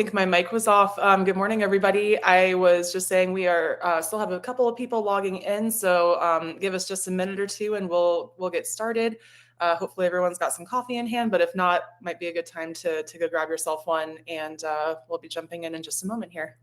think my mic was off. Good morning, everybody. I was just saying we are still have a couple of people logging in, so give us just a minute or two, and we'll get started. Hopefully, everyone's got some coffee in hand, but if not, might be a good time to go grab yourself one, and we'll be jumping in just a moment here.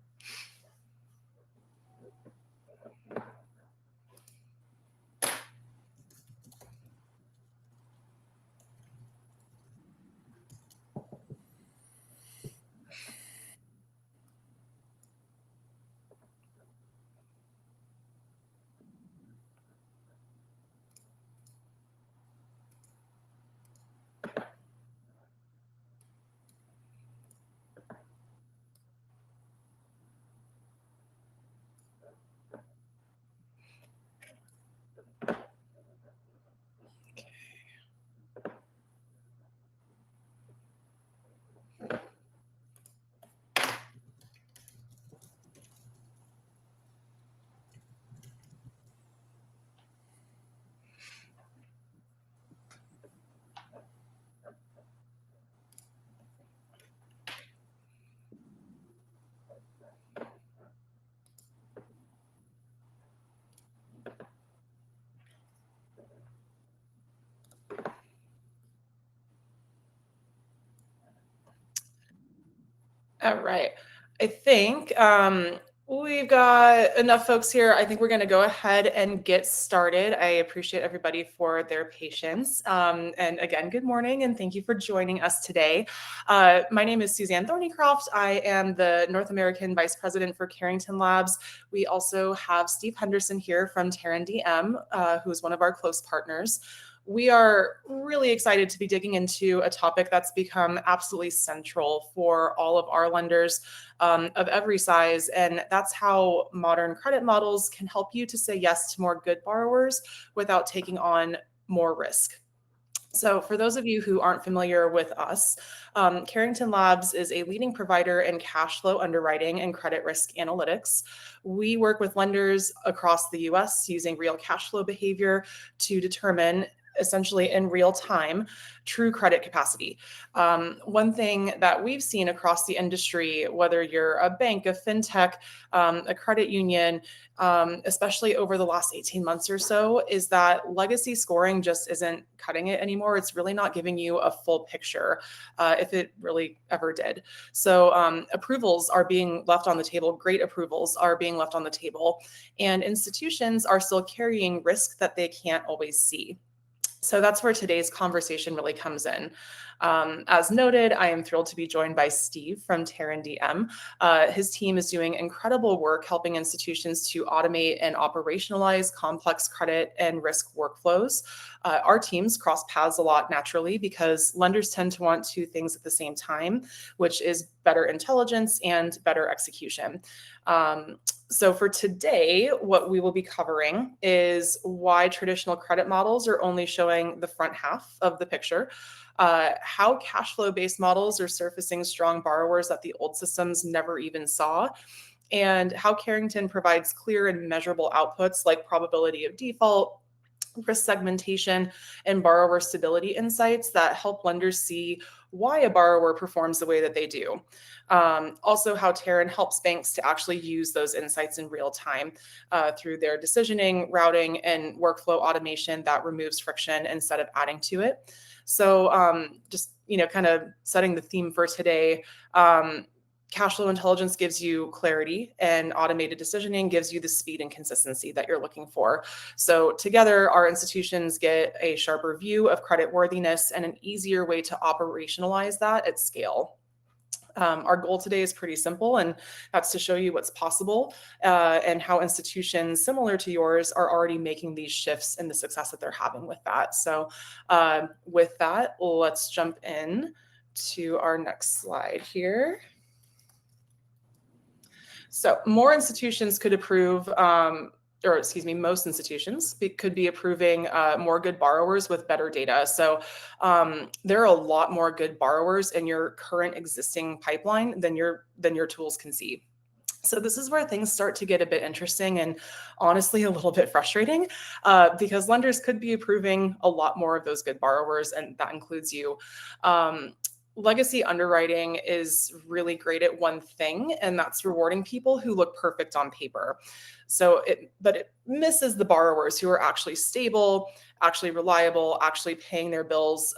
All right. I think we've got enough folks here. I think we're going to go ahead and get started. I appreciate everybody for their patience. And again, good morning and thank you for joining us today. My name is Suzanne Thornycroft. I am the North American Vice President for Carrington Labs. We also have Steve Henderson here from TaranDM, who is one of our close partners. We are really excited to be digging into a topic that's become absolutely central for all of our lenders of every size, and that's how modern credit models can help you to say yes to more good borrowers without taking on more risk. So for those of you who aren't familiar with us, Carrington Labs is a leading provider in cash flow underwriting and credit risk analytics. We work with lenders across the US using real cash flow behavior to determine essentially in real time, true credit capacity. One thing that we've seen across the industry, whether you're a bank, a fintech, a credit union, especially over the last 18 months or so, is that legacy scoring just isn't cutting it anymore. It's really not giving you a full picture, if it really ever did. So approvals are being left on the table. Great approvals are being left on the table. And institutions are still carrying risk that they can't always see. So that's where today's conversation really comes in. As noted, I am thrilled to be joined by Steve from TaranDM. His team is doing incredible work helping institutions to automate and operationalize complex credit and risk workflows. Our teams cross paths a lot naturally because lenders tend to want two things at the same time, which is better intelligence and better execution. So for today, what we will be covering is why traditional credit models are only showing the front half of the picture, how cash flow-based models are surfacing strong borrowers that the old systems never even saw, and how Carrington provides clear and measurable outputs like probability of default, risk segmentation, and borrower stability insights that help lenders see why a borrower performs the way that they do. Also, how Taran helps banks to actually use those insights in real time through their decisioning, routing, and workflow automation that removes friction instead of adding to it. So just, kind of setting the theme for today, cash flow intelligence gives you clarity and automated decisioning gives you the speed and consistency that you're looking for. So together, our institutions get a sharper view of credit worthiness and an easier way to operationalize that at scale. Our goal today is pretty simple, and that's to show you what's possible and how institutions similar to yours are already making these shifts and the success that they're having with that. So with that, let's jump in to our next slide here. So more institutions could approve, most institutions could be approving more good borrowers with better data. So there are a lot more good borrowers in your current existing pipeline than your tools can see. So this is where things start to get a bit interesting and honestly a little bit frustrating because lenders could be approving a lot more of those good borrowers, and that includes you. legacy underwriting is really great at one thing, and that's rewarding people who look perfect on paper. But it misses the borrowers who are actually stable, actually reliable, actually paying their bills,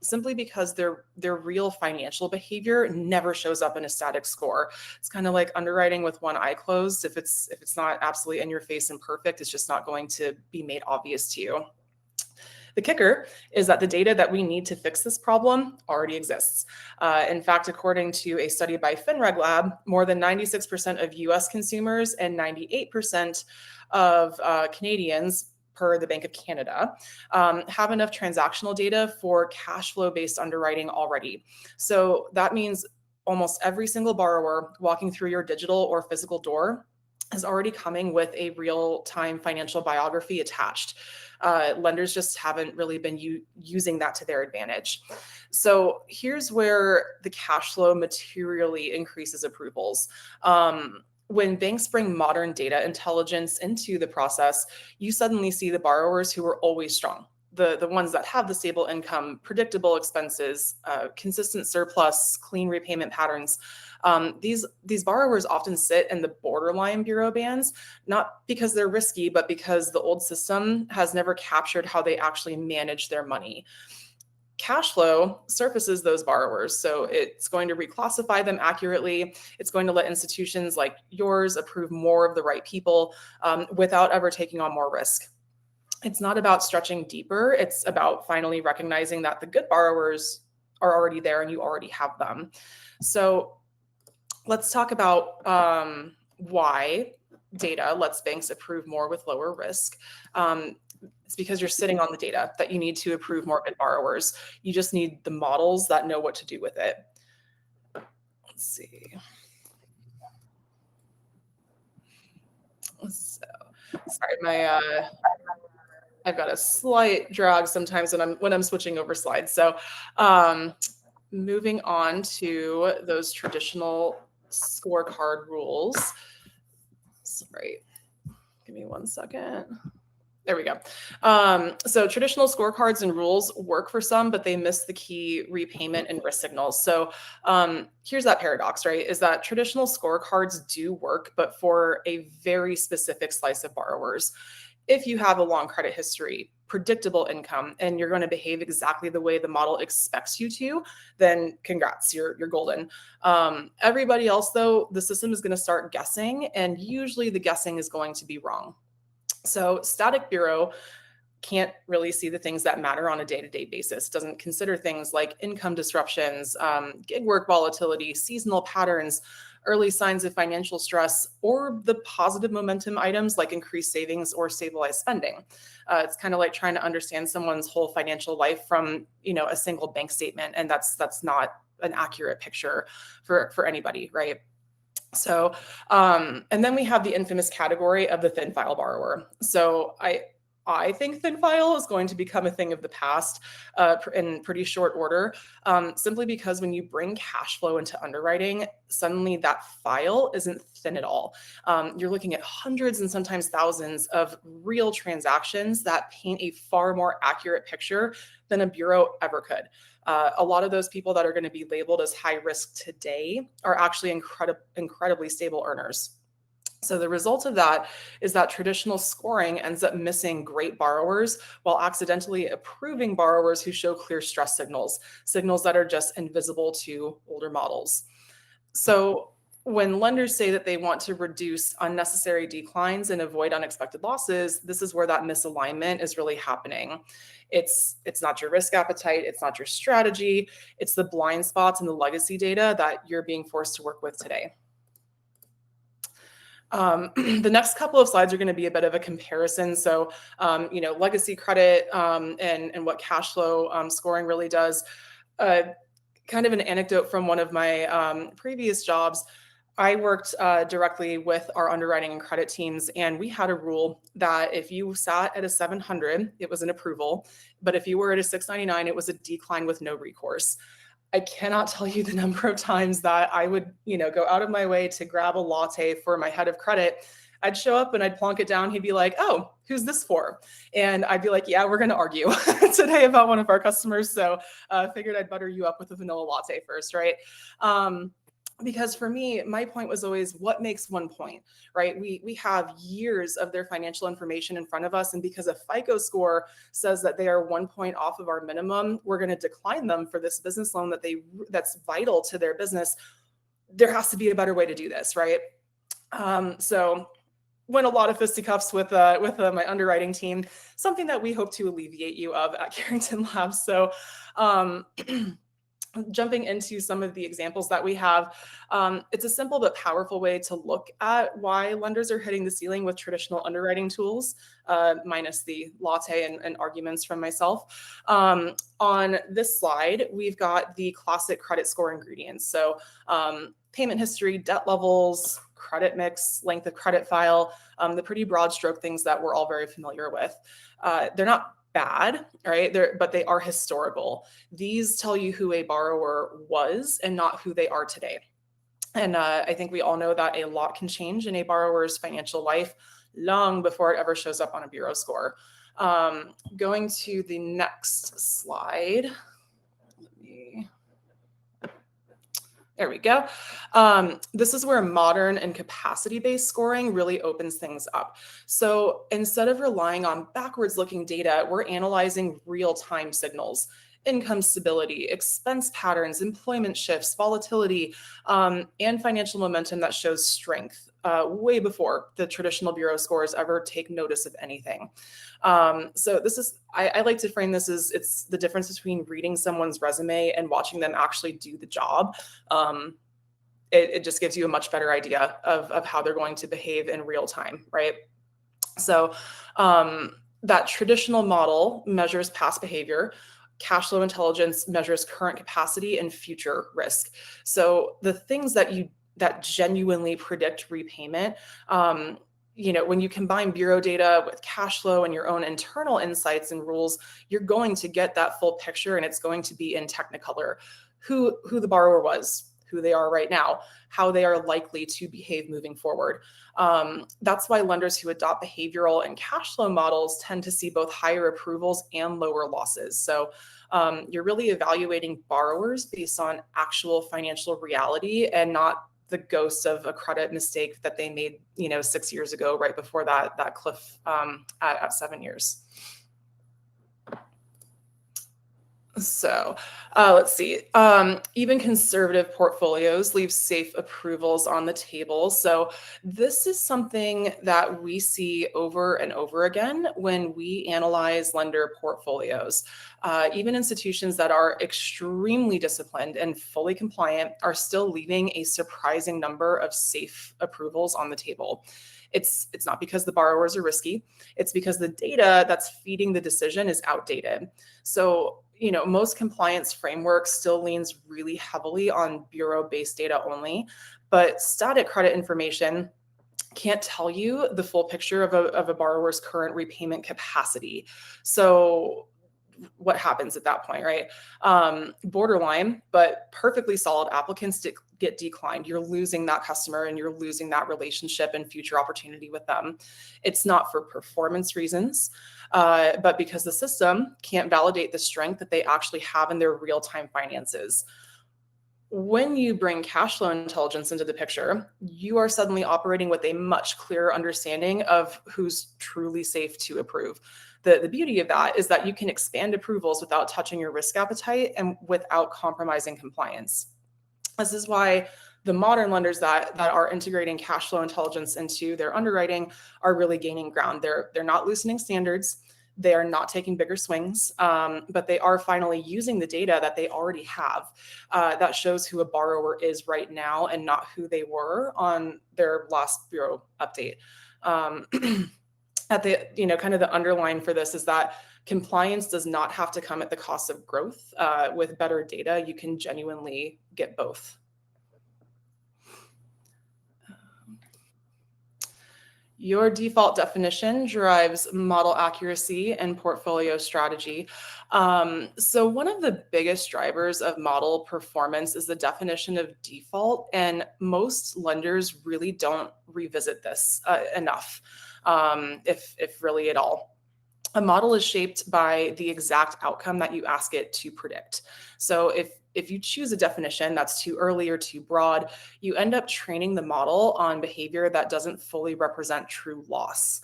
simply because their real financial behavior never shows up in a static score. It's kind of like underwriting with one eye closed. If it's not absolutely in your face and perfect, it's just not going to be made obvious to you. The kicker is that the data that we need to fix this problem already exists. In fact, according to a study by FinReg Lab, more than 96% of US consumers and 98% of Canadians, per the Bank of Canada, have enough transactional data for cash flow based underwriting already. So that means almost every single borrower walking through your digital or physical door is already coming with a real-time financial biography attached. Lenders just haven't really been using that to their advantage. So here's where the cash flow materially increases approvals. When banks bring modern data intelligence into the process, you suddenly see the borrowers who are always strong. The ones that have the stable income, predictable expenses, consistent surplus, clean repayment patterns. These borrowers often sit in the borderline bureau bands, not because they're risky, but because the old system has never captured how they actually manage their money. Cash flow surfaces those borrowers. So it's going to reclassify them accurately. It's going to let institutions like yours approve more of the right people without ever taking on more risk. It's not about stretching deeper. It's about finally recognizing that the good borrowers are already there and you already have them. So let's talk about why data lets banks approve more with lower risk. It's because you're sitting on the data that you need to approve more good borrowers. You just need the models that know what to do with it. Let's see. So, sorry, I've got a slight drag sometimes when I'm switching over slides. So moving on to those traditional scorecard rules. Sorry, give me 1 second. There we go. So traditional scorecards and rules work for some, but they miss the key repayment and risk signals. So here's that paradox, right? Is that traditional scorecards do work, but for a very specific slice of borrowers. If you have a long credit history, predictable income, and you're going to behave exactly the way the model expects you to, then congrats, you're golden. Everybody else, though, the system is going to start guessing, and usually the guessing is going to be wrong. So static bureau can't really see the things that matter on a day-to-day basis. It doesn't consider things like income disruptions, gig work volatility, seasonal patterns, early signs of financial stress, or the positive momentum items like increased savings or stabilized spending. It's kind of like trying to understand someone's whole financial life from, a single bank statement, and that's not an accurate picture for anybody, right? So, and then we have the infamous category of the thin file borrower. So I think thin file is going to become a thing of the past in pretty short order, simply because when you bring cash flow into underwriting, suddenly that file isn't thin at all. You're looking at hundreds and sometimes thousands of real transactions that paint a far more accurate picture than a bureau ever could. A lot of those people that are going to be labeled as high risk today are actually incredibly stable earners. So the result of that is that traditional scoring ends up missing great borrowers while accidentally approving borrowers who show clear stress signals that are just invisible to older models. So when lenders say that they want to reduce unnecessary declines and avoid unexpected losses, this is where that misalignment is really happening. It's not your risk appetite, it's not your strategy, it's the blind spots in the legacy data that you're being forced to work with today. The next couple of slides are going to be a bit of a comparison. So, legacy credit and what cash flow scoring really does. Kind of an anecdote from one of my previous jobs. I worked directly with our underwriting and credit teams, and we had a rule that if you sat at a 700, it was an approval, but if you were at a 699, it was a decline with no recourse. I cannot tell you the number of times that I would, go out of my way to grab a latte for my head of credit I'd show up and I'd plonk it down. He'd be like, "Oh, who's this for?" And I'd be like, "Yeah, we're going to argue today about one of our customers. So figured I'd butter you up with a vanilla latte first, right?" Because for me, my point was always what makes one point, right? We have years of their financial information in front of us. And because a FICO score says that they are 1 point off of our minimum, we're going to decline them for this business loan that's vital to their business. There has to be a better way to do this, right? So went a lot of fisticuffs with my underwriting team, something that we hope to alleviate you of at Carrington Labs. So jumping into some of the examples that we have, it's a simple but powerful way to look at why lenders are hitting the ceiling with traditional underwriting tools, minus the latte and arguments from myself. On this slide, we've got the classic credit score ingredients. So payment history, debt levels, credit mix, length of credit file, the pretty broad stroke things that we're all very familiar with. They're not bad, right? But they are historical. These tell you who a borrower was and not who they are today. And I think we all know that a lot can change in a borrower's financial life long before it ever shows up on a bureau score. Going to the next slide. There we go. This is where modern and capacity-based scoring really opens things up. So instead of relying on backwards-looking data, we're analyzing real-time signals, income stability, expense patterns, employment shifts, volatility, and financial momentum that shows strength way before the traditional bureau scores ever take notice of anything. So this is, I like to frame this as it's the difference between reading someone's resume and watching them actually do the job. It just gives you a much better idea of how they're going to behave in real time, right? So that traditional model measures past behavior. Cash flow intelligence measures current capacity and future risk. So the things that genuinely predict repayment, when you combine bureau data with cash flow and your own internal insights and rules, you're going to get that full picture, and it's going to be in Technicolor. Who the borrower was, who they are right now, how they are likely to behave moving forward. That's why lenders who adopt behavioral and cash flow models tend to see both higher approvals and lower losses. So you're really evaluating borrowers based on actual financial reality and not the ghost of a credit mistake that they made, 6 years ago, right before that cliff at 7 years. So let's see. Even conservative portfolios leave safe approvals on the table. So this is something that we see over and over again when we analyze lender portfolios. Even institutions that are extremely disciplined and fully compliant are still leaving a surprising number of safe approvals on the table. It's not because the borrowers are risky. It's because the data that's feeding the decision is outdated. So most compliance frameworks still leans really heavily on bureau-based data only, but static credit information can't tell you the full picture of a borrower's current repayment capacity. So what happens at that point, right? Borderline, but perfectly solid applicants get declined. You're losing that customer and you're losing that relationship and future opportunity with them. It's not for performance reasons, but because the system can't validate the strength that they actually have in their real-time finances. When you bring cash flow intelligence into the picture, you are suddenly operating with a much clearer understanding of who's truly safe to approve. The beauty of that is that you can expand approvals without touching your risk appetite and without compromising compliance. This is why the modern lenders that are integrating cash flow intelligence into their underwriting are really gaining ground. They're not loosening standards. They are not taking bigger swings, but they are finally using the data that they already have that shows who a borrower is right now and not who they were on their last bureau update. At the, kind of the underline for this is that compliance does not have to come at the cost of growth. With better data, you can genuinely get both. Your default definition drives model accuracy and portfolio strategy. So one of the biggest drivers of model performance is the definition of default, and most lenders really don't revisit this enough, if really at all. A model is shaped by the exact outcome that you ask it to predict. So if you choose a definition that's too early or too broad, you end up training the model on behavior that doesn't fully represent true loss.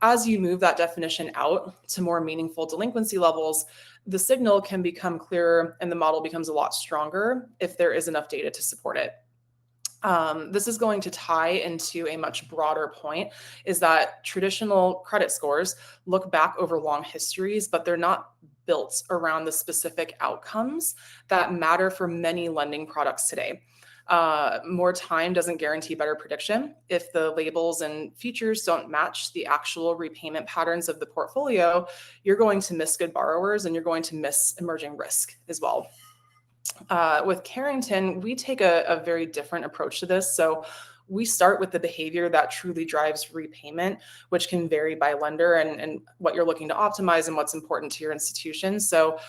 As you move that definition out to more meaningful delinquency levels, the signal can become clearer and the model becomes a lot stronger if there is enough data to support it. This is going to tie into a much broader point, is that traditional credit scores look back over long histories, but they're not built around the specific outcomes that matter for many lending products today. More time doesn't guarantee better prediction. If the labels and features don't match the actual repayment patterns of the portfolio, you're going to miss good borrowers and you're going to miss emerging risk as well. With Carrington, we take a very different approach to this. So we start with the behavior that truly drives repayment, which can vary by lender and what you're looking to optimize and what's important to your institution. So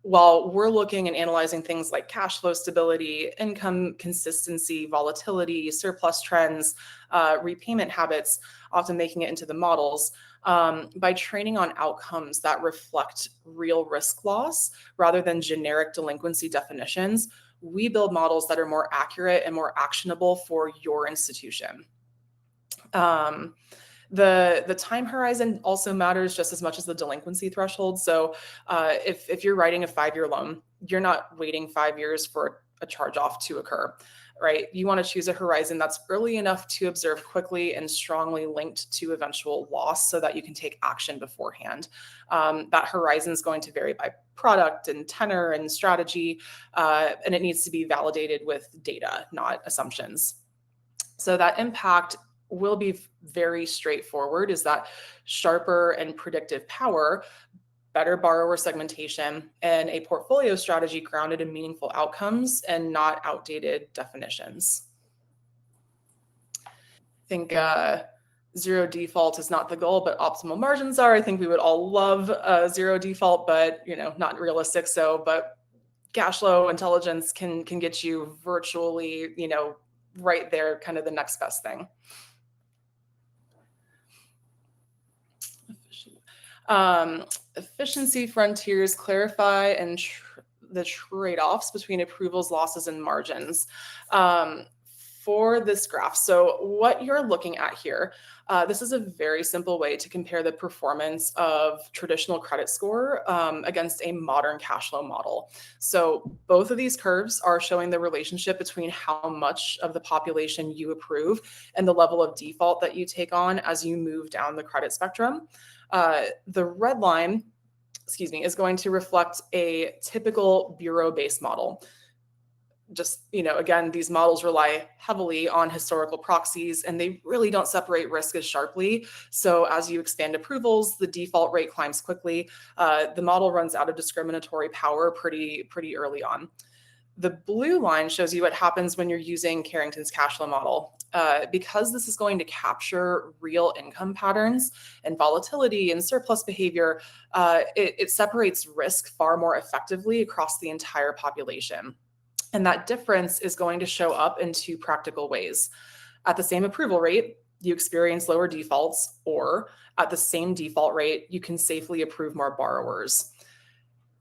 while we're looking and analyzing things like cash flow stability, income consistency, volatility, surplus trends, repayment habits, often making it into the models, by training on outcomes that reflect real risk loss rather than generic delinquency definitions, we build models that are more accurate and more actionable for your institution. The time horizon also matters just as much as the delinquency threshold. So if you're writing a 5-year loan, you're not waiting 5 years for a charge-off to occur, right? You want to choose a horizon that's early enough to observe quickly and strongly linked to eventual loss so that you can take action beforehand. That horizon is going to vary by product and tenor and strategy, and it needs to be validated with data, not assumptions. So that impact will be very straightforward, is that sharper and predictive power, better borrower segmentation, and a portfolio strategy grounded in meaningful outcomes and not outdated definitions. I think zero default is not the goal, but optimal margins are. I think we would all love zero default, but not realistic. So, but cash flow intelligence can get you virtually, right there, kind of the next best thing. Efficiency frontiers clarify and the trade-offs between approvals, losses, and margins for this graph. So what you're looking at here, this is a very simple way to compare the performance of traditional credit score against a modern cash flow model. So both of these curves are showing the relationship between how much of the population you approve and the level of default that you take on as you move down the credit spectrum. The red line, is going to reflect a typical bureau-based model. Just, again, these models rely heavily on historical proxies and they really don't separate risk as sharply. So as you expand approvals, the default rate climbs quickly. The model runs out of discriminatory power pretty early on. The blue line shows you what happens when you're using Carrington's cash flow model. Because this is going to capture real income patterns and volatility and surplus behavior, it separates risk far more effectively across the entire population. And that difference is going to show up in two practical ways. At the same approval rate, you experience lower defaults, or at the same default rate, you can safely approve more borrowers.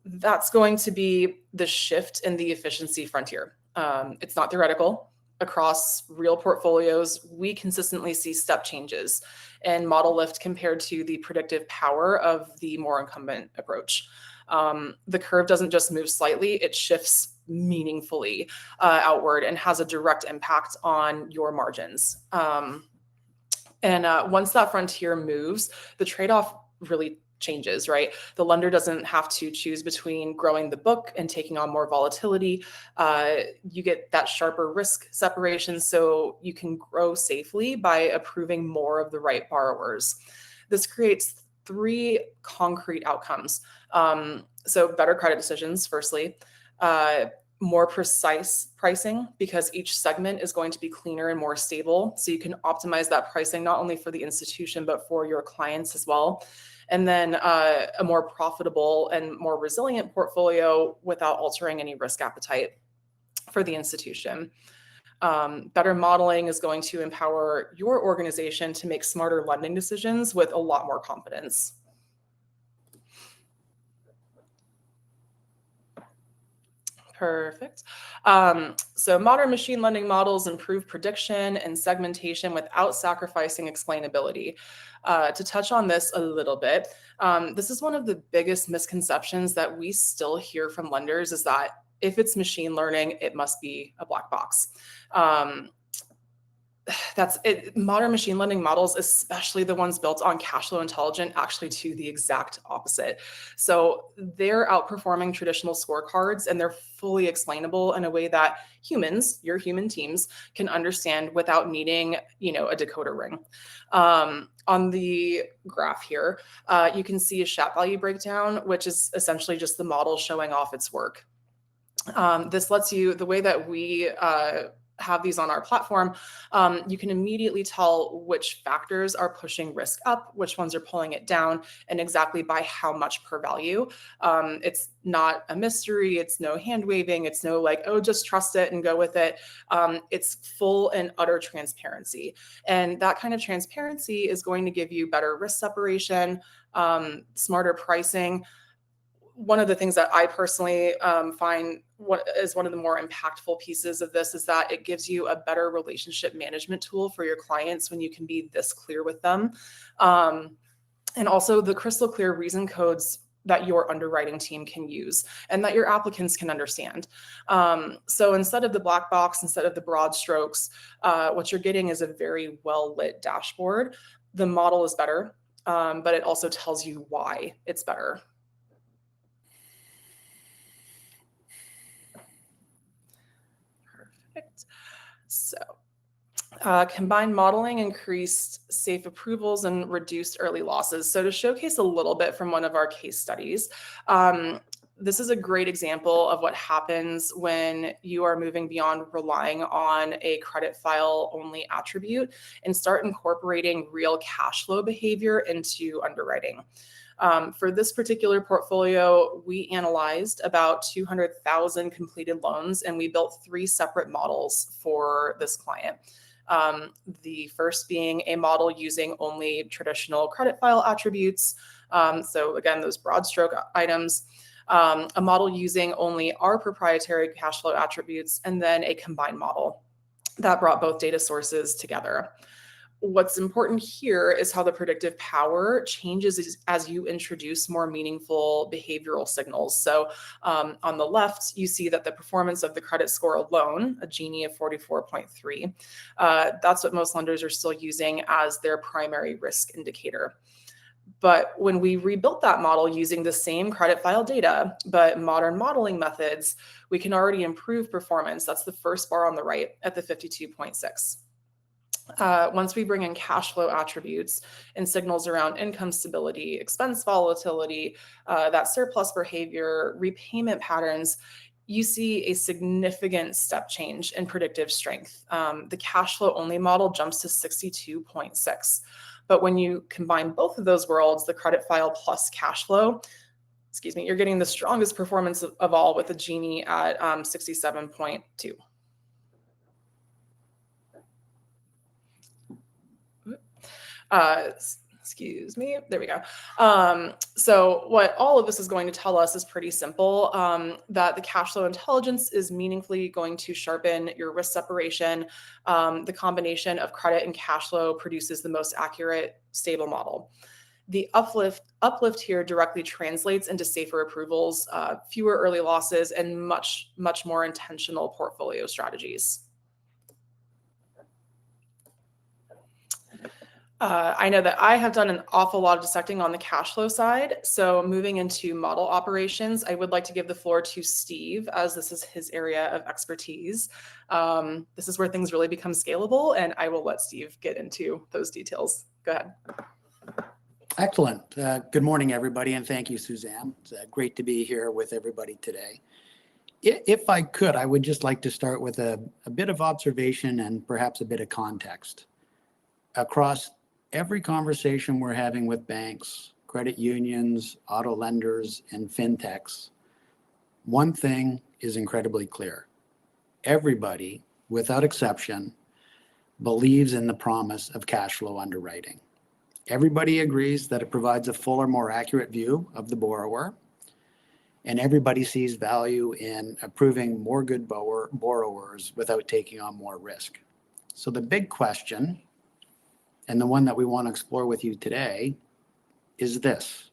That's going to be the shift in the efficiency frontier. It's not theoretical. Across real portfolios, we consistently see step changes in model lift compared to the predictive power of the more incumbent approach. The curve doesn't just move slightly, it shifts meaningfully outward and has a direct impact on your margins. Once that frontier moves, the trade-off really changes, right? The lender doesn't have to choose between growing the book and taking on more volatility. You get that sharper risk separation, so you can grow safely by approving more of the right borrowers. This creates 3 concrete outcomes. So better credit decisions, firstly, more precise pricing because each segment is going to be cleaner and more stable. So you can optimize that pricing not only for the institution, but for your clients as well. And then a more profitable and more resilient portfolio without altering any risk appetite for the institution. Better modeling is going to empower your organization to make smarter lending decisions with a lot more confidence. Perfect. So modern machine learning models improve prediction and segmentation without sacrificing explainability. To touch on this a little bit, this is one of the biggest misconceptions that we still hear from lenders is that if it's machine learning, it must be a black box. That's it. Modern machine learning models, especially the ones built on cash flow intelligence, actually do the exact opposite. So they're outperforming traditional scorecards and they're fully explainable in a way that humans, your human teams, can understand without needing, a decoder ring. On the graph here, you can see a Shat value breakdown, which is essentially just the model showing off its work. This lets you, the way that we have these on our platform, you can immediately tell which factors are pushing risk up, which ones are pulling it down, and exactly by how much per value. It's not a mystery. It's no hand waving. It's no like, oh, just trust it and go with it. It's full and utter transparency. And that kind of transparency is going to give you better risk separation, smarter pricing. One of the things that I personally find what is one of the more impactful pieces of this is that it gives you a better relationship management tool for your clients when you can be this clear with them. And also the crystal clear reason codes that your underwriting team can use and that your applicants can understand. So instead of the black box, instead of the broad strokes, what you're getting is a very well-lit dashboard. The model is better, but it also tells you why it's better. So combined modeling increased safe approvals and reduced early losses. So to showcase a little bit from one of our case studies, this is a great example of what happens when you are moving beyond relying on a credit file only attribute and start incorporating real cash flow behavior into underwriting. For this particular portfolio, we analyzed about 200,000 completed loans, and we built 3 separate models for this client. The first being a model using only traditional credit file attributes. So again, those broad stroke items. A model using only our proprietary cash flow attributes, and then a combined model that brought both data sources together. What's important here is how the predictive power changes as you introduce more meaningful behavioral signals. So on the left, you see that the performance of the credit score alone, a Gini of 44.3, that's what most lenders are still using as their primary risk indicator. But when we rebuilt that model using the same credit file data, but modern modeling methods, we can already improve performance. That's the first bar on the right at the 52.6. Once we bring in cash flow attributes and signals around income stability, expense volatility, that surplus behavior, repayment patterns, you see a significant step change in predictive strength. The cash flow only model jumps to 62.6. But when you combine both of those worlds, the credit file plus cash flow, you're getting the strongest performance of all with a Gini at 67.2. Excuse me. There we go. So what all of this is going to tell us is pretty simple, that the cash flow intelligence is meaningfully going to sharpen your risk separation. The combination of credit and cash flow produces the most accurate, stable model. The uplift here directly translates into safer approvals, fewer early losses, and much, much more intentional portfolio strategies. I know that I have done an awful lot of dissecting on the cash flow side. So moving into model operations, I would like to give the floor to Steve, as this is his area of expertise. This is where things really become scalable, and I will let Steve get into those details. Go ahead. Excellent. Good morning, everybody, and thank you, Suzanne. It's great to be here with everybody today. If I could, I would just like to start with a bit of observation and perhaps a bit of context. Across every conversation we're having with banks, credit unions, auto lenders, and fintechs, one thing is incredibly clear. Everybody, without exception, believes in the promise of cash flow underwriting. Everybody agrees that it provides a fuller, more accurate view of the borrower, and everybody sees value in approving more good borrowers without taking on more risk. So the big question, and the one that we want to explore with you today, is this.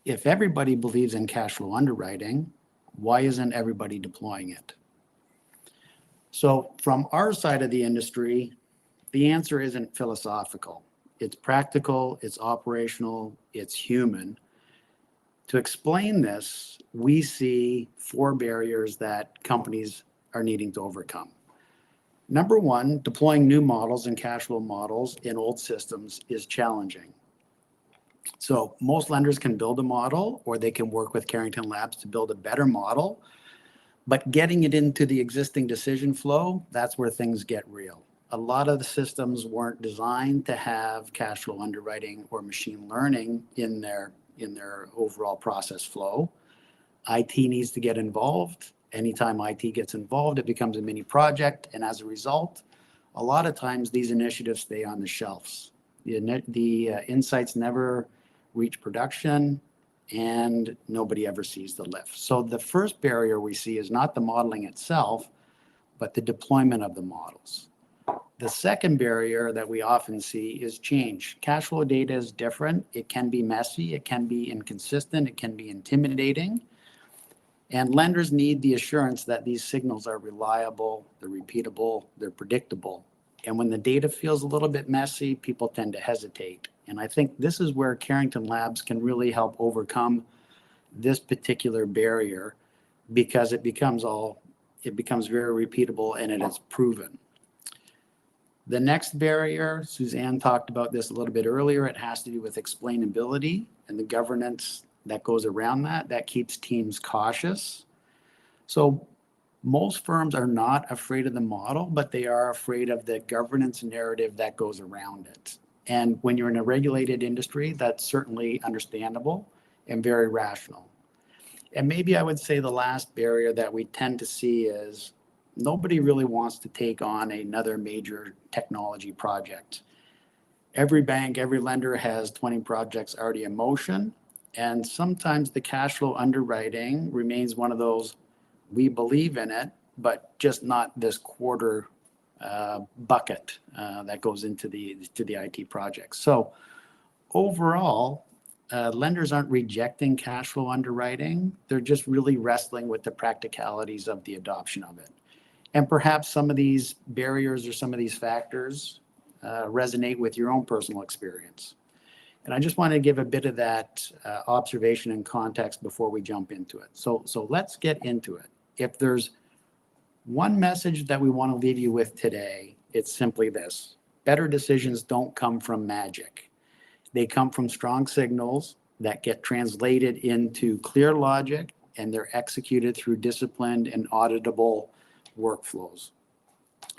If everybody believes in cash flow underwriting, why isn't everybody deploying it? So from our side of the industry, the answer isn't philosophical. It's practical, it's operational, it's human. To explain this, we see 4 barriers that companies are needing to overcome. Number one, deploying new models and cash flow models in old systems is challenging. So most lenders can build a model, or they can work with Carrington Labs to build a better model, but getting it into the existing decision flow, that's where things get real. A lot of the systems weren't designed to have cash flow underwriting or machine learning in their overall process flow. IT needs to get involved. Anytime IT gets involved, it becomes a mini project. And as a result, a lot of times these initiatives stay on the shelves. The insights never reach production, and nobody ever sees the lift. So the first barrier we see is not the modeling itself, but the deployment of the models. The second barrier that we often see is change. Cash flow data is different. It can be messy, it can be inconsistent, it can be intimidating. And lenders need the assurance that these signals are reliable, they're repeatable, they're predictable. And when the data feels a little bit messy, people tend to hesitate. And I think this is where Carrington Labs can really help overcome this particular barrier, because it becomes very repeatable and it is proven. The next barrier, Suzanne talked about this a little bit earlier, it has to do with explainability and the governance that goes around that. That keeps teams cautious. So most firms are not afraid of the model, but they are afraid of the governance narrative that goes around it. And when you're in a regulated industry, that's certainly understandable and very rational. And maybe I would say the last barrier that we tend to see is nobody really wants to take on another major technology project. Every bank, every lender has 20 projects already in motion. And sometimes the cash flow underwriting remains one of those, we believe in it, but just not this quarter bucket that goes into the IT projects. So overall, lenders aren't rejecting cash flow underwriting. They're just really wrestling with the practicalities of the adoption of it. And perhaps some of these barriers or some of these factors resonate with your own personal experience. And I just want to give a bit of that observation and context before we jump into it. So let's get into it. If there's one message that we want to leave you with today, it's simply this. Better decisions don't come from magic. They come from strong signals that get translated into clear logic, and they're executed through disciplined and auditable workflows.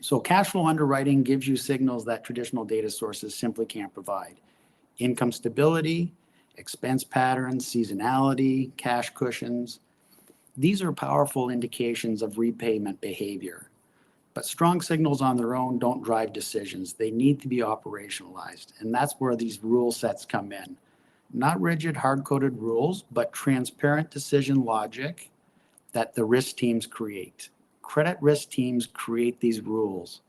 So cash flow underwriting gives you signals that traditional data sources simply can't provide. Income stability, expense patterns, seasonality, cash cushions. These are powerful indications of repayment behavior. But strong signals on their own don't drive decisions. They need to be operationalized. And that's where these rule sets come in. Not rigid, hard-coded rules, but transparent decision logic that the risk teams create. Credit risk teams create these rules.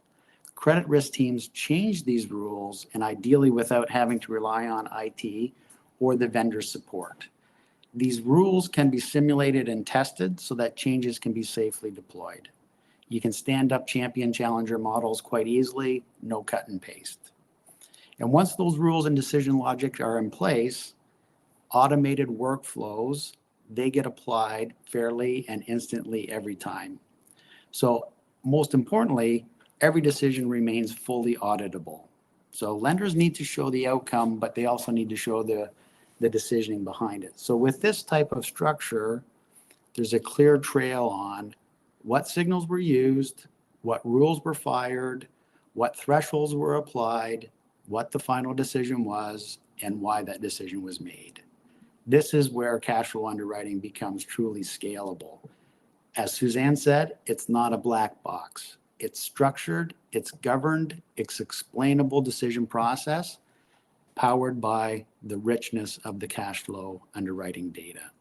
Credit risk teams change these rules, and ideally without having to rely on IT or the vendor support. These rules can be simulated and tested so that changes can be safely deployed. You can stand up champion challenger models quite easily, no cut and paste. And once those rules and decision logic are in place, automated workflows, they get applied fairly and instantly every time. So most importantly, every decision remains fully auditable. So lenders need to show the outcome, but they also need to show the decisioning behind it. So with this type of structure, there's a clear trail on what signals were used, what rules were fired, what thresholds were applied, what the final decision was, and why that decision was made. This is where cash flow underwriting becomes truly scalable. As Suzanne said, it's not a black box. It's structured, it's governed, it's explainable decision process powered by the richness of the cash flow underwriting data.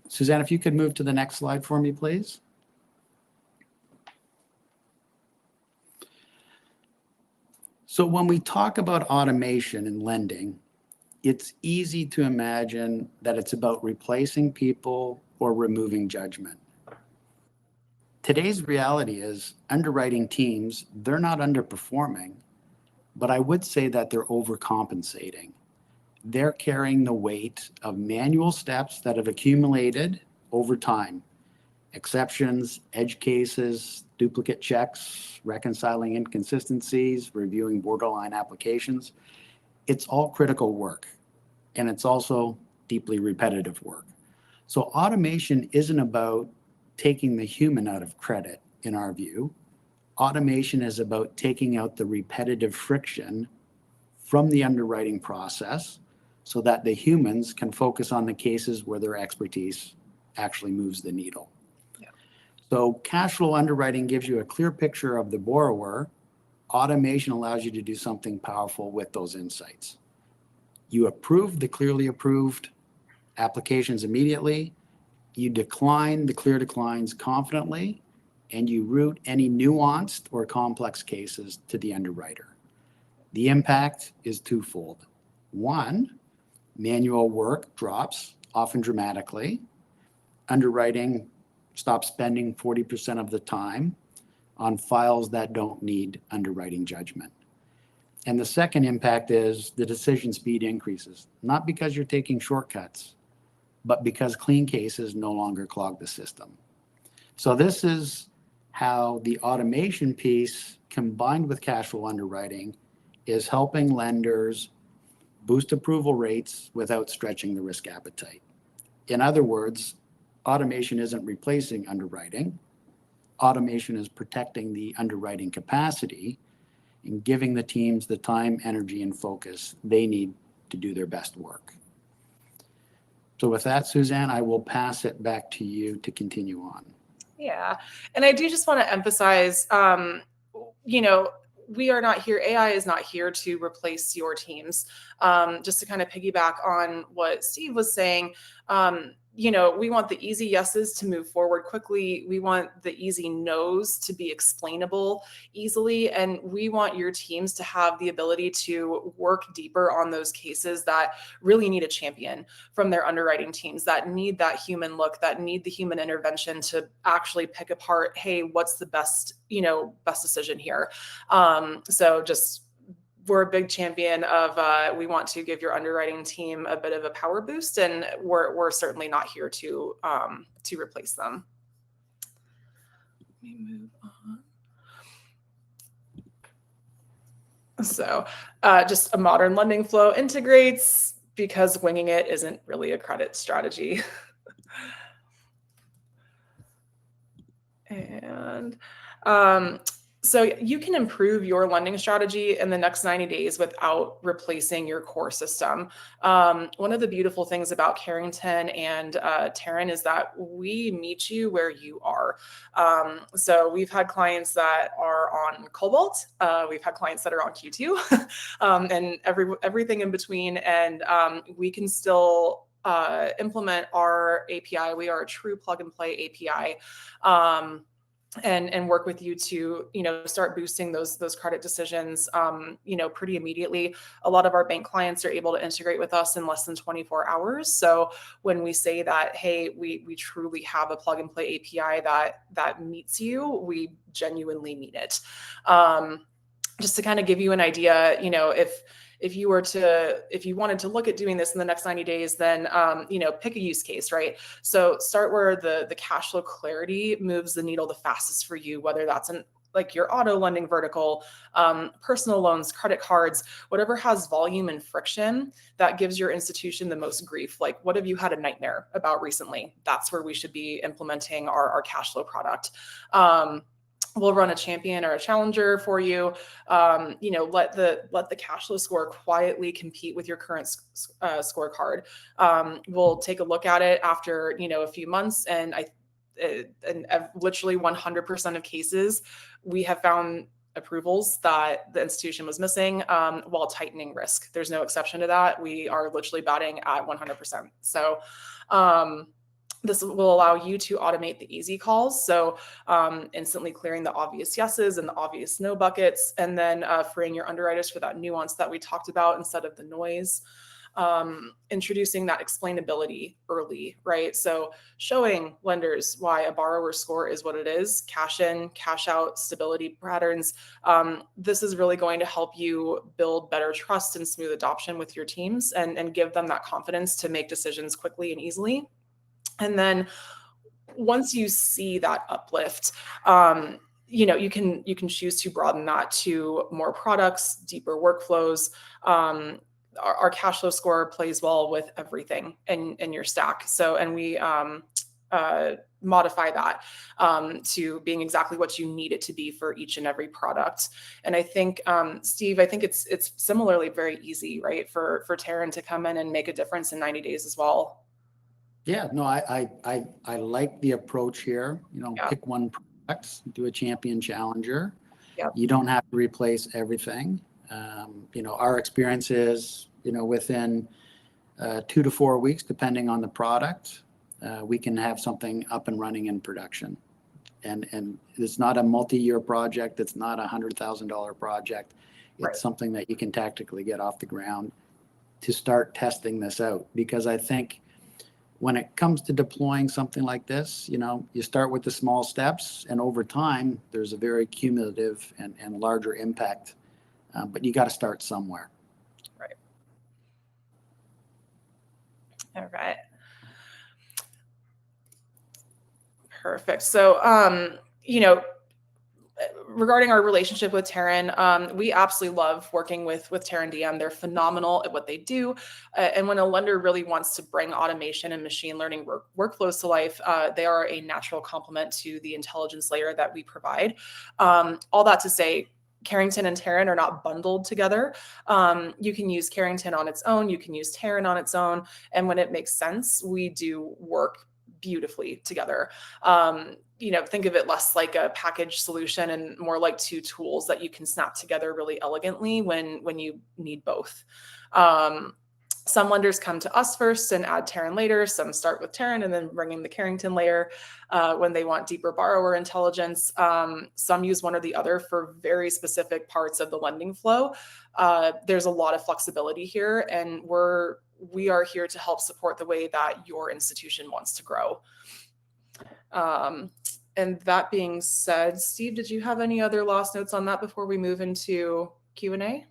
Suzanne, if you could move to the next slide for me, please. So when we talk about automation in lending, it's easy to imagine that it's about replacing people or removing judgment. Today's reality is underwriting teams, they're not underperforming, but I would say that they're overcompensating. They're carrying the weight of manual steps that have accumulated over time. Exceptions, edge cases, duplicate checks, reconciling inconsistencies, reviewing borderline applications. It's all critical work, and it's also deeply repetitive work. So automation isn't about taking the human out of credit, in our view. Automation is about taking out the repetitive friction from the underwriting process so that the humans can focus on the cases where their expertise actually moves the needle. Yeah. So cash flow underwriting gives you a clear picture of the borrower. Automation allows you to do something powerful with those insights. You approve the clearly approved applications immediately. You decline the clear declines confidently, and you route any nuanced or complex cases to the underwriter. The impact is twofold. One, manual work drops, often dramatically. Underwriting stops spending 40% of the time on files that don't need underwriting judgment. And the second impact is the decision speed increases, not because you're taking shortcuts, but because clean cases no longer clog the system. So this is how the automation piece combined with cash flow underwriting is helping lenders boost approval rates without stretching the risk appetite. In other words, automation isn't replacing underwriting. Automation is protecting the underwriting capacity and giving the teams the time, energy, and focus they need to do their best work. So with that, Suzanne, I will pass it back to you to continue on. Yeah. And I do just want to emphasize, we are not here, AI is not here to replace your teams. Just to kind of piggyback on what Steve was saying, we want the easy yeses to move forward quickly. We want the easy nos to be explainable easily. And we want your teams to have the ability to work deeper on those cases that really need a champion from their underwriting teams, that need that human look, that need the human intervention to actually pick apart, hey, what's the best decision here? So just we're a big champion of we want to give your underwriting team a bit of a power boost, and we're certainly not here to replace them. Let me move on. So just a modern lending flow integrates because winging it isn't really a credit strategy. And so you can improve your lending strategy in the next 90 days without replacing your core system. One of the beautiful things about Carrington and Taran is that we meet you where you are. So we've had clients that are on Cobalt. We've had clients that are on Q2 and everything in between. And we can still implement our API. We are a true plug and play API. And work with you to, start boosting those credit decisions, pretty immediately. A lot of our bank clients are able to integrate with us in less than 24 hours. So when we say that, hey, we truly have a plug and play API that meets you, we genuinely mean it. Just to kind of give you an idea, if you wanted to look at doing this in the next 90 days, then, pick a use case, right? So start where the cash flow clarity moves the needle the fastest for you, whether that's an like your auto lending vertical, personal loans, credit cards, whatever has volume and friction that gives your institution the most grief. Like, what have you had a nightmare about recently? That's where we should be implementing our cash flow product. We'll run a champion or a challenger for you. Let the cash flow score quietly compete with your current scorecard. We'll take a look at it after a few months, and literally 100% of cases, we have found approvals that the institution was missing while tightening risk. There's no exception to that. We are literally batting at 100%. So this will allow you to automate the easy calls. So instantly clearing the obvious yeses and the obvious no buckets, and then freeing your underwriters for that nuance that we talked about instead of the noise. Introducing that explainability early, right? So showing lenders why a borrower score is what it is, cash in, cash out, stability patterns. This is really going to help you build better trust and smooth adoption with your teams, and give them that confidence to make decisions quickly and easily. And then once you see that uplift, you can choose to broaden that to more products, deeper workflows. Our cash flow score plays well with everything in your stack. So, and we modify that to being exactly what you need it to be for each and every product. And I think, Steve, it's similarly very easy, right, for Taran to come in and make a difference in 90 days as well. Yeah, no, I like the approach here. Yeah. Pick one product, do a champion challenger. Yep. You don't have to replace everything. Our experience is, within 2 to 4 weeks, depending on the product, we can have something up and running in production. And it's not a multi-year project. It's not $100,000 project. It's Right. something that you can tactically get off the ground to start testing this out. Because I think when it comes to deploying something like this, you start with the small steps, and over time, there's a very cumulative and larger impact. But you got to start somewhere. Right. All right. Perfect. So, regarding our relationship with Taran, we absolutely love working with TaranDM. They're phenomenal at what they do. And when a lender really wants to bring automation and machine learning workflows to life, they are a natural complement to the intelligence layer that we provide. All that to say, Carrington and Taran are not bundled together. You can use Carrington on its own. You can use Taran on its own. And when it makes sense, we do work beautifully together. Think of it less like a package solution and more like two tools that you can snap together really elegantly when you need both. Some lenders come to us first and add Taran later. Some start with Taran and then bring in the Carrington layer when they want deeper borrower intelligence. Some use one or the other for very specific parts of the lending flow. There's a lot of flexibility here, and we are here to help support the way that your institution wants to grow. And that being said, Steve, did you have any other last notes on that before we move into Q&A?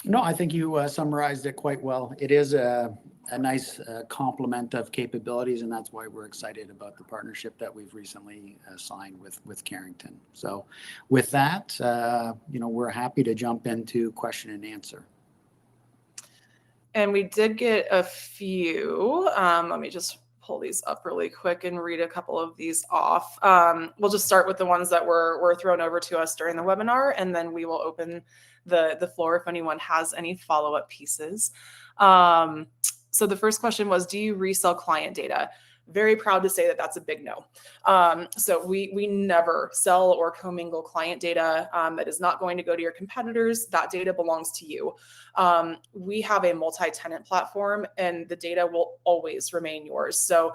No, I think you summarized it quite well. It is a nice complement of capabilities, and that's why we're excited about the partnership that we've recently signed with Carrington. So with that, we're happy to jump into question and answer. And we did get a few. Let me just pull these up really quick and read a couple of these off. We'll just start with the ones that were thrown over to us during the webinar, and then we will open the floor if anyone has any follow-up pieces. So the first question was, do you resell client data? Very proud to say that that's a big no. So we never sell or commingle client data that is not going to go to your competitors. That data belongs to you. We have a multi-tenant platform, and the data will always remain yours. So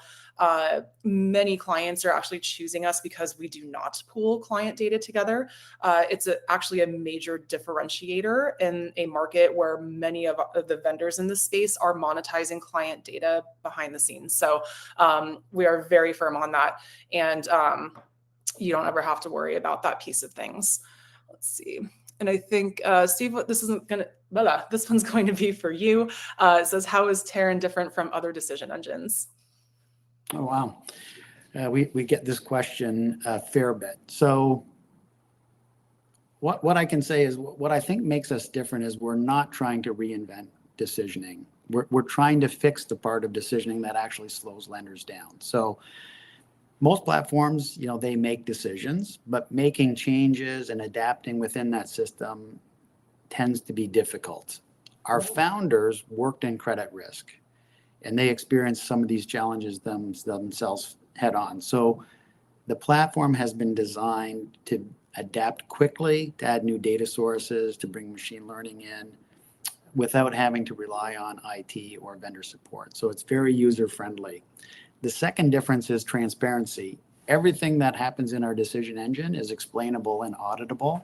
many clients are actually choosing us because we do not pool client data together. It's actually a major differentiator in a market where many of the vendors in this space are monetizing client data behind the scenes. So we are very firm on that, and you don't ever have to worry about that piece of things. Let's see. And I think, Steve, this one's going to be for you. It says, how is Taran different from other decision engines? Oh, wow. We get this question a fair bit. So what I can say is what I think makes us different is we're not trying to reinvent decisioning. We're trying to fix the part of decisioning that actually slows lenders down. So most platforms, they make decisions, but making changes and adapting within that system tends to be difficult. Our founders worked in credit risk, and they experienced some of these challenges themselves head on. So the platform has been designed to adapt quickly, to add new data sources, to bring machine learning in without having to rely on IT or vendor support. So it's very user friendly. The second difference is transparency. Everything that happens in our decision engine is explainable and auditable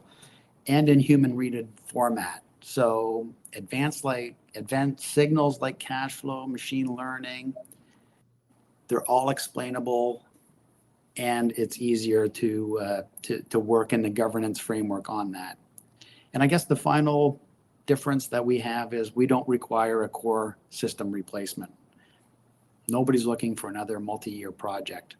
and in human readable format. So advanced signals like cash flow, machine learning, they're all explainable, and it's easier to work in the governance framework on that. And I guess the final difference that we have is we don't require a core system replacement. Nobody's looking for another multi-year project.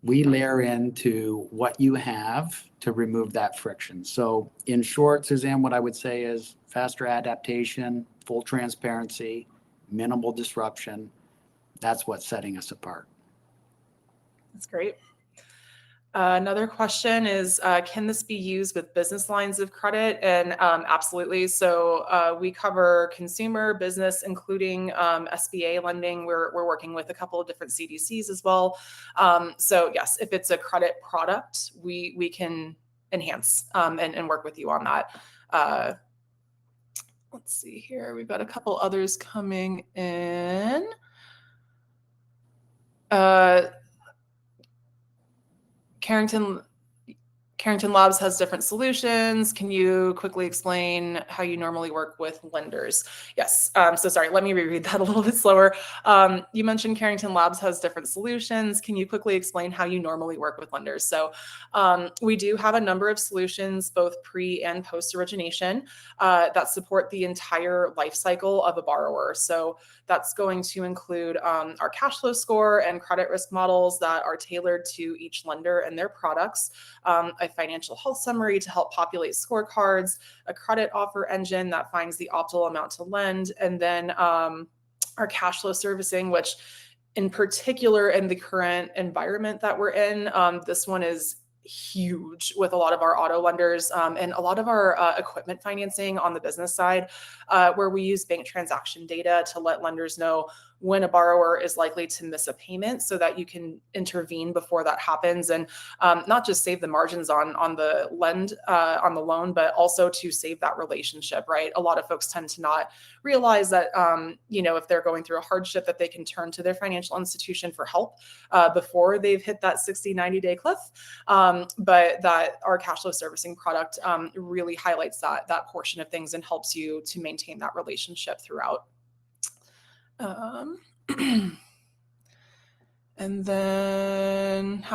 We layer into what you have to remove that friction. So in short, Suzanne, what I would say is faster adaptation, full transparency, minimal disruption. That's what's setting us apart. That's great. Another question is, can this be used with business lines of credit? And absolutely. So we cover consumer, business, including SBA lending. We're working with a couple of different CDCs as well. So yes, if it's a credit product, we can enhance and work with you on that. Let's see here. We've got a couple others coming in. Carrington Labs has different solutions. Can you quickly explain how you normally work with lenders? Yes. So sorry, let me reread that a little bit slower. You mentioned Carrington Labs has different solutions. Can you quickly explain how you normally work with lenders? So we do have a number of solutions, both pre and post origination, that support the entire life cycle of a borrower. So that's going to include our cash flow score and credit risk models that are tailored to each lender and their products, a financial health summary to help populate scorecards, a credit offer engine that finds the optimal amount to lend, and then our cash flow servicing, which in particular in the current environment that we're in, this one is huge with a lot of our auto lenders and a lot of our equipment financing on the business side, where we use bank transaction data to let lenders know when a borrower is likely to miss a payment so that you can intervene before that happens, and not just save the margins on the loan, but also to save that relationship, right? A lot of folks tend to not realize that, if they're going through a hardship, that they can turn to their financial institution for help before they've hit that 60, 90-day cliff. But that our cash flow servicing product really highlights that portion of things and helps you to maintain that relationship throughout. And then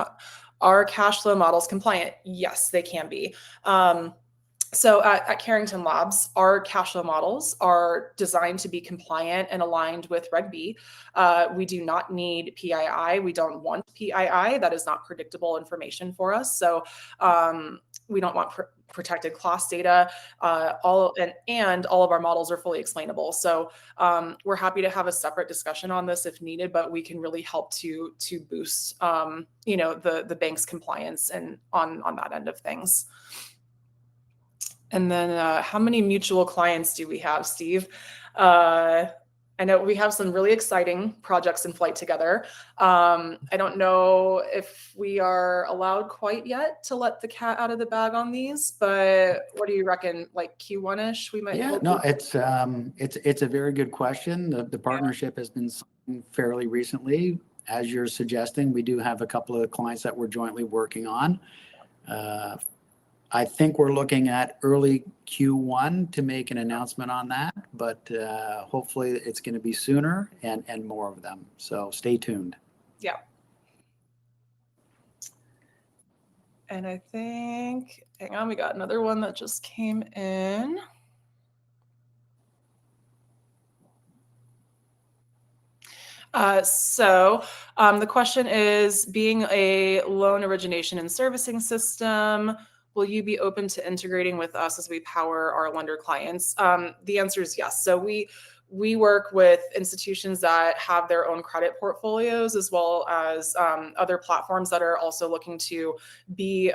are cash flow models compliant? Yes, they can be. So at Carrington Labs, our cash flow models are designed to be compliant and aligned with Reg B. We do not need PII. We don't want PII. That is not predictable information for us. So we don't want protected class data. All of our models are fully explainable. So we're happy to have a separate discussion on this if needed, but we can really help to boost the bank's compliance and on that end of things. And then how many mutual clients do we have, Steve? I know we have some really exciting projects in flight together. I don't know if we are allowed quite yet to let the cat out of the bag on these, but what do you reckon? Like Q1-ish, we might. Yeah, no, it's a very good question. The partnership has been signed fairly recently. As you're suggesting, we do have a couple of clients that we're jointly working on. I think we're looking at early Q1 to make an announcement on that, but hopefully it's going to be sooner and more of them. So stay tuned. Yeah. And I think, hang on, we got another one that just came in. The question is, being a loan origination and servicing system, will you be open to integrating with us as we power our lender clients? The answer is yes. So we work with institutions that have their own credit portfolios, as well as other platforms that are also looking to be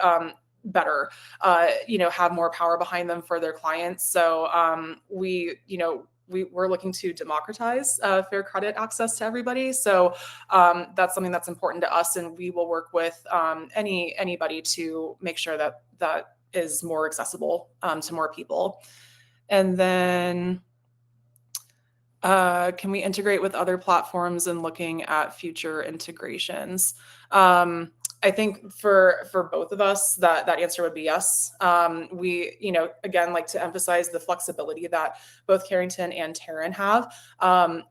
better, have more power behind them for their clients. So we're looking to democratize fair credit access to everybody. So that's something that's important to us, and we will work with anybody to make sure that that is more accessible to more people. And then can we integrate with other platforms and looking at future integrations? I think for both of us, that answer would be yes. We, again, like to emphasize the flexibility that both Carrington and Taran have.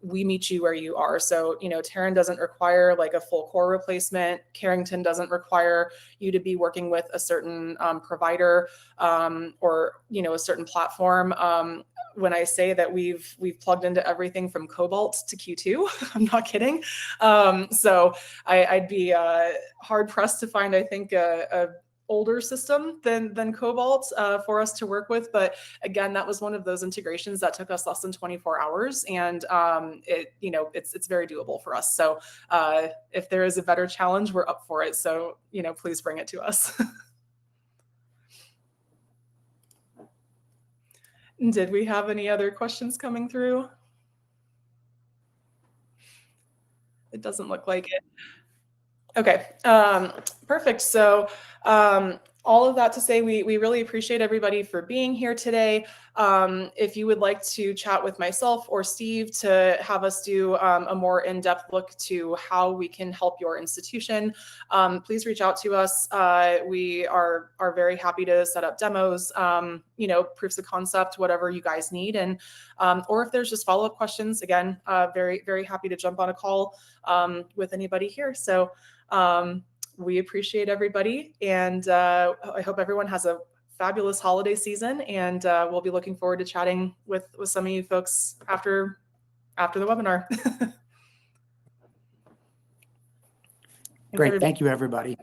We meet you where you are. So, Taran doesn't require like a full core replacement. Carrington doesn't require you to be working with a certain provider or, a certain platform. When I say that we've plugged into everything from Cobalt to Q2, I'm not kidding. So I'd be hard pressed to find, I think, a older system than Cobalt for us to work with. But again, that was one of those integrations that took us less than 24 hours, and it's very doable for us. So if there is a better challenge, we're up for it. So please bring it to us. Did we have any other questions coming through? It doesn't look like it. Okay, perfect. So all of that to say, we really appreciate everybody for being here today. If you would like to chat with myself or Steve to have us do a more in-depth look to how we can help your institution, please reach out to us. We are very happy to set up demos, proofs of concept, whatever you guys need. And or if there's just follow-up questions, again, very, very happy to jump on a call with anybody here. So we appreciate everybody, and I hope everyone has a fabulous holiday season, and we'll be looking forward to chatting with some of you folks after the webinar. Great. Thank you, everybody.